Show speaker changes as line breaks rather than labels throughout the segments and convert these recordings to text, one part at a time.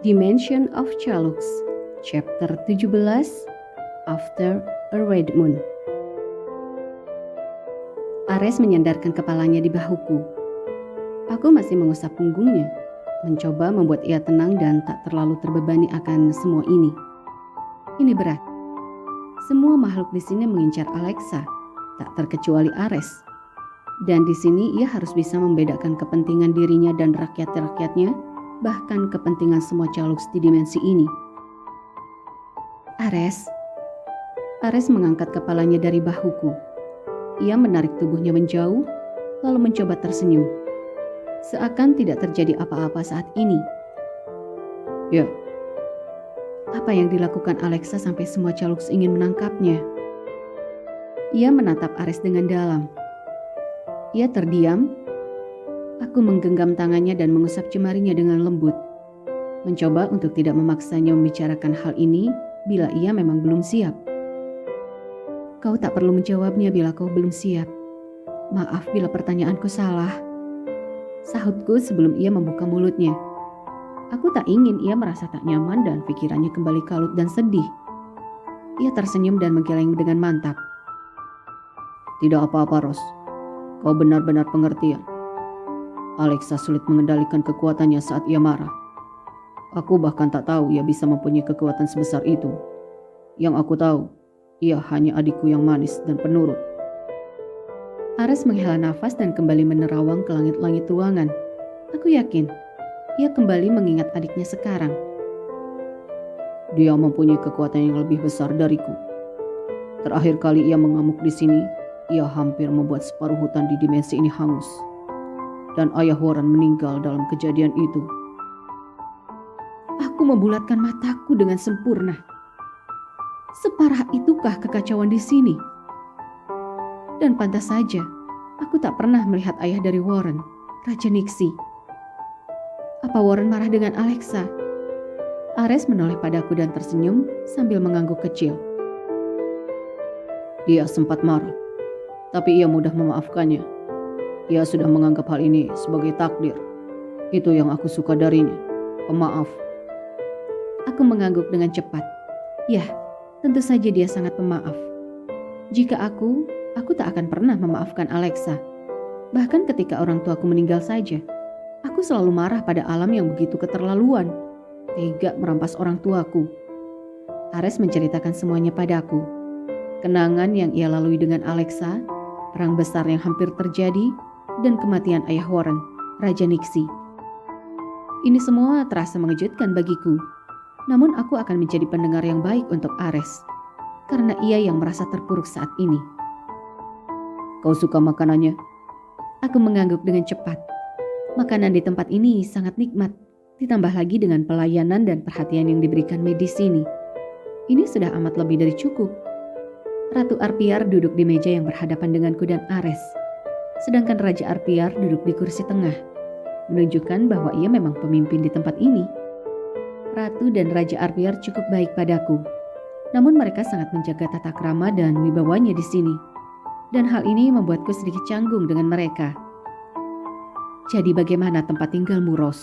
Dimension of Chalux, Chapter 17, After a Red Moon. Ares menyandarkan kepalanya di bahuku. Aku masih mengusap punggungnya, mencoba membuat ia tenang dan tak terlalu terbebani akan semua ini. Ini berat. Semua makhluk di sini mengincar Alexa, tak terkecuali Ares. Dan di sini ia harus bisa membedakan kepentingan dirinya dan rakyat-rakyatnya, bahkan kepentingan semua Chalux di dimensi ini. Ares mengangkat kepalanya dari bahuku. Ia menarik tubuhnya menjauh, lalu mencoba tersenyum. Seakan tidak terjadi apa-apa saat ini. Ya, apa yang dilakukan Alexa sampai semua Chalux ingin menangkapnya? Ia menatap Ares dengan dalam. Ia terdiam. Aku menggenggam tangannya dan mengusap jemarinya dengan lembut. Mencoba untuk tidak memaksanya membicarakan hal ini bila ia memang belum siap. Kau tak perlu menjawabnya bila kau belum siap. Maaf bila pertanyaanku salah. Sahutku sebelum ia membuka mulutnya. Aku tak ingin ia merasa tak nyaman dan pikirannya kembali kalut dan sedih. Ia tersenyum dan menggeleng dengan mantap. Tidak apa-apa, Ros. Kau benar-benar pengertian. Alexa sulit mengendalikan kekuatannya saat ia marah. Aku bahkan tak tahu ia bisa mempunyai kekuatan sebesar itu. Yang aku tahu, ia hanya adikku yang manis dan penurut. Ares menghela nafas dan kembali menerawang ke langit-langit ruangan. Aku yakin, ia kembali mengingat adiknya sekarang. Dia mempunyai kekuatan yang lebih besar dariku. Terakhir kali ia mengamuk di sini, ia hampir membuat separuh hutan di dimensi ini hangus. Dan ayah Warren meninggal dalam kejadian itu. Aku membulatkan mataku dengan sempurna. Separah itukah kekacauan di sini? Dan pantas saja, aku tak pernah melihat ayah dari Warren, Raja Nixie. Apa Warren marah dengan Alexa? Ares menoleh padaku dan tersenyum sambil mengangguk kecil. Dia sempat marah, tapi ia mudah memaafkannya. Ia sudah menganggap hal ini sebagai takdir. Itu yang aku suka darinya, pemaaf. Aku mengangguk dengan cepat. Ya, tentu saja dia sangat pemaaf. Jika aku tak akan pernah memaafkan Alexa. Bahkan ketika orang tuaku meninggal saja, aku selalu marah pada alam yang begitu keterlaluan, tega merampas orang tuaku. Ares menceritakan semuanya padaku. Kenangan yang ia lalui dengan Alexa, perang besar yang hampir terjadi, dan kematian ayah Warren, Raja Nixie. Ini semua terasa mengejutkan bagiku. Namun aku akan menjadi pendengar yang baik untuk Ares, karena ia yang merasa terpuruk saat ini. Kau suka makanannya? Aku mengangguk dengan cepat. Makanan di tempat ini sangat nikmat, ditambah lagi dengan pelayanan dan perhatian yang diberikan medis sini. Ini sudah amat lebih dari cukup. Ratu Arpiar duduk di meja yang berhadapan denganku dan Ares. Sedangkan Raja Arpiar duduk di kursi tengah, menunjukkan bahwa ia memang pemimpin di tempat ini. Ratu dan Raja Arpiar cukup baik padaku, namun mereka sangat menjaga tata krama dan wibawanya di sini. Dan hal ini membuatku sedikit canggung dengan mereka. Jadi bagaimana tempat tinggalmu, Ros?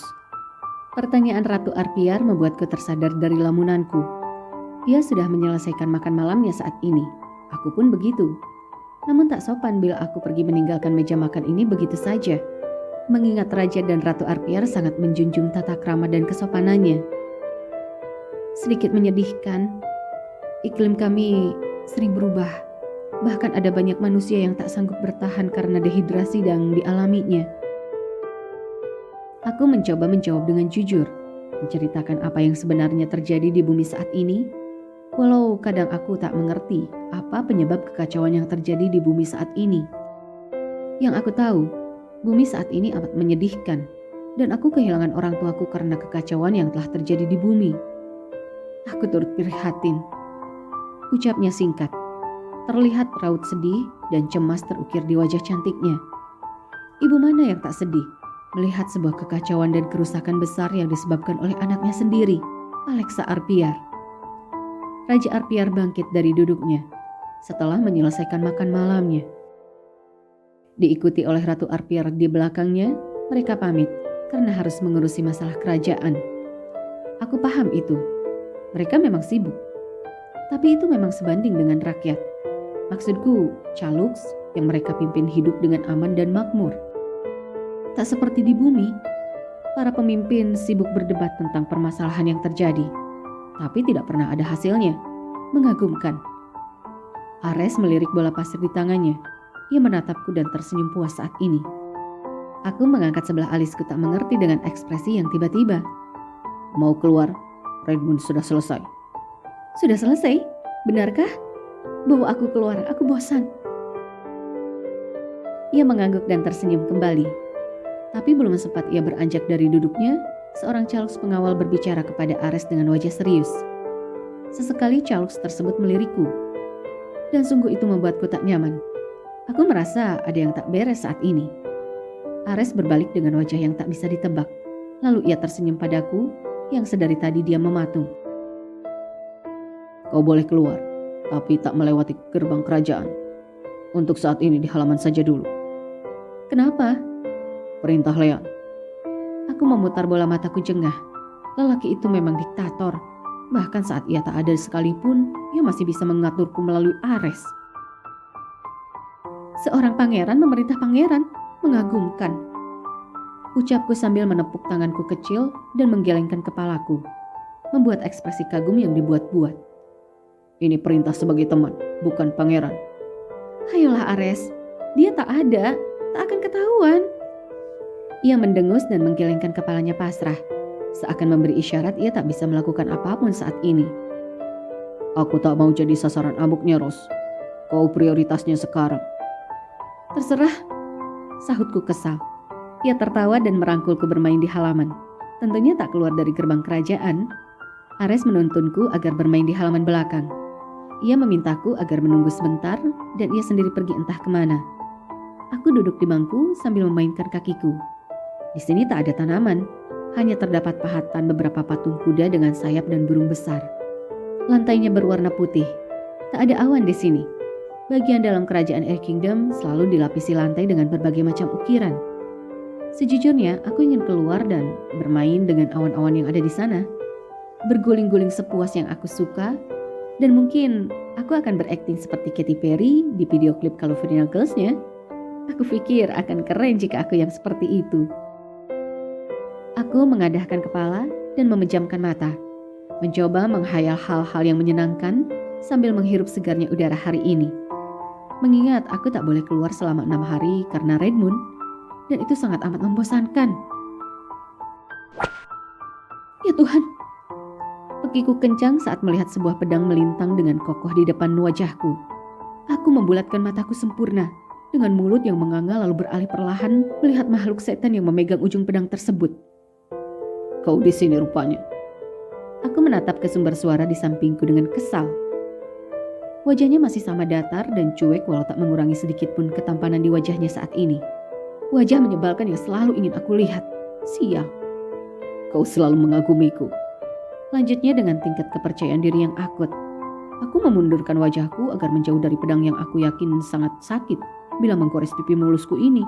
Pertanyaan Ratu Arpiar membuatku tersadar dari lamunanku. Ia sudah menyelesaikan makan malamnya saat ini. Aku pun begitu. Namun tak sopan bila aku pergi meninggalkan meja makan ini begitu saja. Mengingat Raja dan Ratu Arpiar sangat menjunjung tata krama dan kesopanannya. Sedikit menyedihkan, iklim kami sering berubah. Bahkan ada banyak manusia yang tak sanggup bertahan karena dehidrasi yang dialaminya. Aku mencoba menjawab dengan jujur, menceritakan apa yang sebenarnya terjadi di bumi saat ini. Walau kadang aku tak mengerti apa penyebab kekacauan yang terjadi di bumi saat ini. Yang aku tahu, bumi saat ini amat menyedihkan, dan aku kehilangan orang tuaku karena kekacauan yang telah terjadi di bumi. Aku turut prihatin. Ucapnya singkat. Terlihat raut sedih dan cemas terukir di wajah cantiknya. Ibu mana yang tak sedih melihat sebuah kekacauan dan kerusakan besar yang disebabkan oleh anaknya sendiri, Alexa Arpiar. Raja Arpiar bangkit dari duduknya setelah menyelesaikan makan malamnya. Diikuti oleh Ratu Arpiar di belakangnya, mereka pamit karena harus mengurusi masalah kerajaan. Aku paham itu. Mereka memang sibuk. Tapi itu memang sebanding dengan rakyat. Maksudku, Caluks yang mereka pimpin hidup dengan aman dan makmur. Tak seperti di bumi, para pemimpin sibuk berdebat tentang permasalahan yang terjadi. Tapi tidak pernah ada hasilnya. Mengagumkan. Ares melirik bola pasir di tangannya. Ia menatapku dan tersenyum puas saat ini. Aku mengangkat sebelah alisku tak mengerti dengan ekspresi yang tiba-tiba. Mau keluar? Redmond sudah selesai. Sudah selesai? Benarkah? Bawa aku keluar, aku bosan. Ia mengangguk dan tersenyum kembali. Tapi belum sempat ia beranjak dari duduknya, seorang Caluks pengawal berbicara kepada Ares dengan wajah serius. Sesekali Caluks tersebut melirikku. Dan sungguh itu membuatku tak nyaman. Aku merasa ada yang tak beres saat ini. Ares berbalik dengan wajah yang tak bisa ditebak. Lalu ia tersenyum padaku yang sedari tadi dia mematung. Kau boleh keluar, tapi tak melewati gerbang kerajaan. Untuk saat ini di halaman saja dulu. Kenapa? Perintah Leon. Aku memutar bola mataku jengah. Lelaki itu memang diktator. Bahkan saat ia tak ada sekalipun, ia masih bisa mengaturku melalui Ares. Seorang pangeran memerintah pangeran, mengagumkan. Ucapku sambil menepuk tanganku kecil dan menggelengkan kepalaku, membuat ekspresi kagum yang dibuat-buat. Ini perintah sebagai teman, bukan pangeran. Ayolah Ares, dia tak ada, tak akan ketahuan. Ia mendengus dan menggelengkan kepalanya pasrah, seakan memberi isyarat ia tak bisa melakukan apapun saat ini. Aku tak mau jadi sasaran amuknya, Ros. Kau prioritasnya sekarang. Terserah, sahutku kesal. Ia tertawa dan merangkulku bermain di halaman. Tentunya tak keluar dari gerbang kerajaan. Ares menuntunku agar bermain di halaman belakang. Ia memintaku agar menunggu sebentar dan ia sendiri pergi entah kemana. Aku duduk di bangku sambil memainkan kakiku. Di sini tak ada tanaman, hanya terdapat pahatan beberapa patung kuda dengan sayap dan burung besar. Lantainya berwarna putih. Tak ada awan di sini. Bagian dalam kerajaan Air Kingdom selalu dilapisi lantai dengan berbagai macam ukiran. Sejujurnya, aku ingin keluar dan bermain dengan awan-awan yang ada di sana. Berguling-guling sepuas yang aku suka, dan mungkin aku akan berakting seperti Katy Perry di video klip California Girls-nya. Aku pikir akan keren jika aku yang seperti itu. Aku mengadahkan kepala dan memejamkan mata, mencoba menghayal hal-hal yang menyenangkan sambil menghirup segarnya udara hari ini. Mengingat aku tak boleh keluar selama 6 hari karena Redmond, dan itu sangat amat membosankan. Ya Tuhan, pekiku kencang saat melihat sebuah pedang melintang dengan kokoh di depan wajahku. Aku membulatkan mataku sempurna, dengan mulut yang menganga lalu beralih perlahan melihat makhluk setan yang memegang ujung pedang tersebut. Kau di sini rupanya. Aku menatap ke sumber suara di sampingku dengan kesal. Wajahnya masih sama datar dan cuek walau tak mengurangi sedikit pun ketampanan di wajahnya saat ini. Wajah menyebalkan yang selalu ingin aku lihat. Sial. Kau selalu mengagumiku. Lanjutnya dengan tingkat kepercayaan diri yang akut. Aku memundurkan wajahku agar menjauh dari pedang yang aku yakin sangat sakit bila menggores pipi mulusku ini.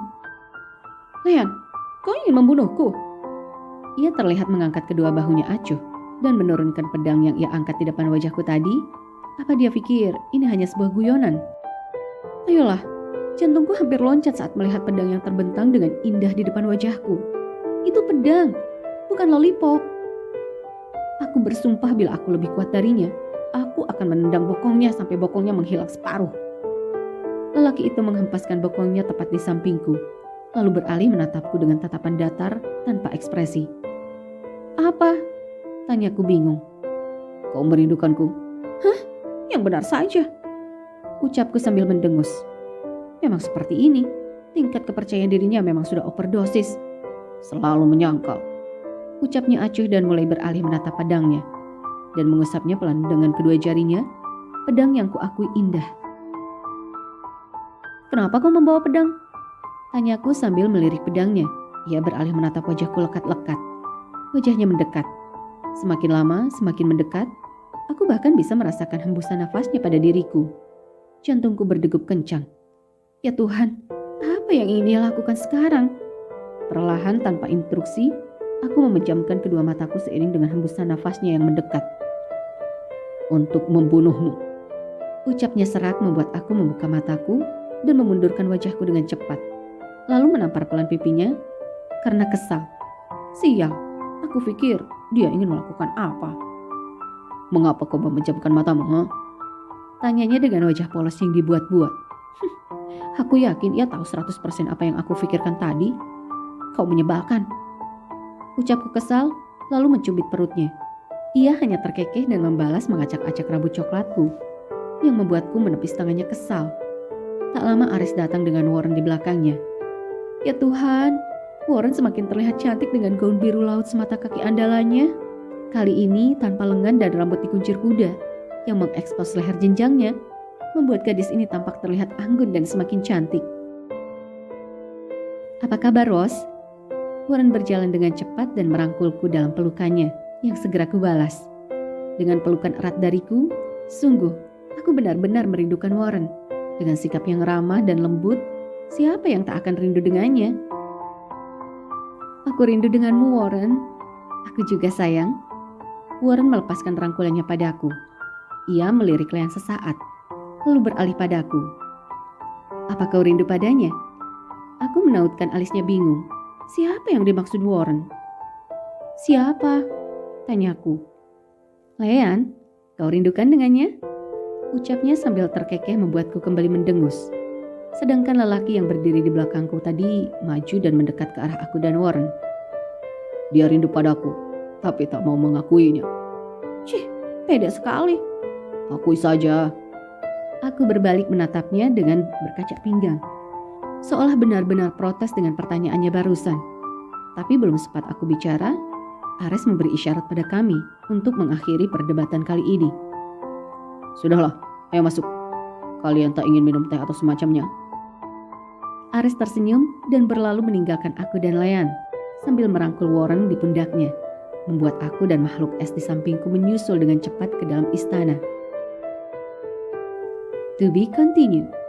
Leon, kau ingin membunuhku? Ia terlihat mengangkat kedua bahunya acuh dan menurunkan pedang yang ia angkat di depan wajahku tadi. Apa dia pikir ini hanya sebuah guyonan? Ayolah, jantungku hampir loncat saat melihat pedang yang terbentang dengan indah di depan wajahku. Itu pedang, bukan lollipop. Aku bersumpah bila aku lebih kuat darinya, aku akan menendang bokongnya sampai bokongnya menghilang separuh. Lelaki itu menghempaskan bokongnya tepat di sampingku, lalu beralih menatapku dengan tatapan datar tanpa ekspresi. Apa? Tanyaku bingung. Kau merindukanku? Hah? Yang benar saja. Ucapku sambil mendengus. Memang seperti ini. Tingkat kepercayaan dirinya memang sudah overdosis. Selalu menyangkal. Ucapnya acuh dan mulai beralih menatap pedangnya. Dan mengusapnya pelan dengan kedua jarinya. Pedang yang kuakui indah. Kenapa kau membawa pedang? Tanyaku sambil melirik pedangnya. Ia beralih menatap wajahku lekat-lekat. Wajahnya mendekat. Semakin lama, semakin mendekat. Aku bahkan bisa merasakan hembusan nafasnya pada diriku. Jantungku berdegup kencang. Ya Tuhan, apa yang ingin dia lakukan sekarang? Perlahan tanpa instruksi, Aku memejamkan kedua mataku seiring dengan hembusan nafasnya yang mendekat. Untuk membunuhmu, ucapnya serak membuat aku membuka mataku dan memundurkan wajahku dengan cepat. Lalu menampar pelan pipinya karena kesal. Sial, aku pikir dia ingin melakukan apa. Mengapa kau memejamkan matamu, ha? Tanyanya dengan wajah polos yang dibuat-buat. Aku yakin ia tahu 100% apa yang aku pikirkan tadi. Kau menyebalkan. Ucapku kesal, lalu mencubit perutnya. Ia hanya terkekeh dan membalas mengacak-acak rambut coklatku, yang membuatku menepis tangannya kesal. Tak lama Aris datang dengan Warren di belakangnya. Ya Tuhan, Warren semakin terlihat cantik dengan gaun biru laut semata kaki andalannya. Kali ini tanpa lengan dan rambut dikuncir kuda, yang mengekspos leher jenjangnya, membuat gadis ini tampak terlihat anggun dan semakin cantik. Apa kabar, Rose? Warren berjalan dengan cepat dan merangkulku dalam pelukannya, yang segera kubalas. Dengan pelukan erat dariku, sungguh, aku benar-benar merindukan Warren. Dengan sikap yang ramah dan lembut, siapa yang tak akan rindu dengannya? Aku rindu denganmu, Warren. Aku juga, sayang. Warren melepaskan rangkulannya padaku. Ia melirik Leanne sesaat, lalu beralih padaku. Apa kau rindu padanya? Aku menautkan alisnya bingung. Siapa yang dimaksud Warren? Siapa? Tanyaku. Leanne, kau rindukan dengannya? Ucapnya sambil terkekeh membuatku kembali mendengus. Sedangkan lelaki yang berdiri di belakangku tadi maju dan mendekat ke arah aku dan Warren. Dia rindu padaku, tapi tak mau mengakuinya. Cih, pede sekali. Akui saja. Aku berbalik menatapnya dengan berkacak pinggang. Seolah benar-benar protes dengan pertanyaannya barusan. Tapi belum sempat aku bicara, Ares memberi isyarat pada kami untuk mengakhiri perdebatan kali ini. Sudahlah, ayo masuk. Kalian tak ingin minum teh atau semacamnya? Ares tersenyum dan berlalu meninggalkan aku dan Leanne sambil merangkul Warren di pundaknya, membuat aku dan makhluk es di sampingku menyusul dengan cepat ke dalam istana. To be continued.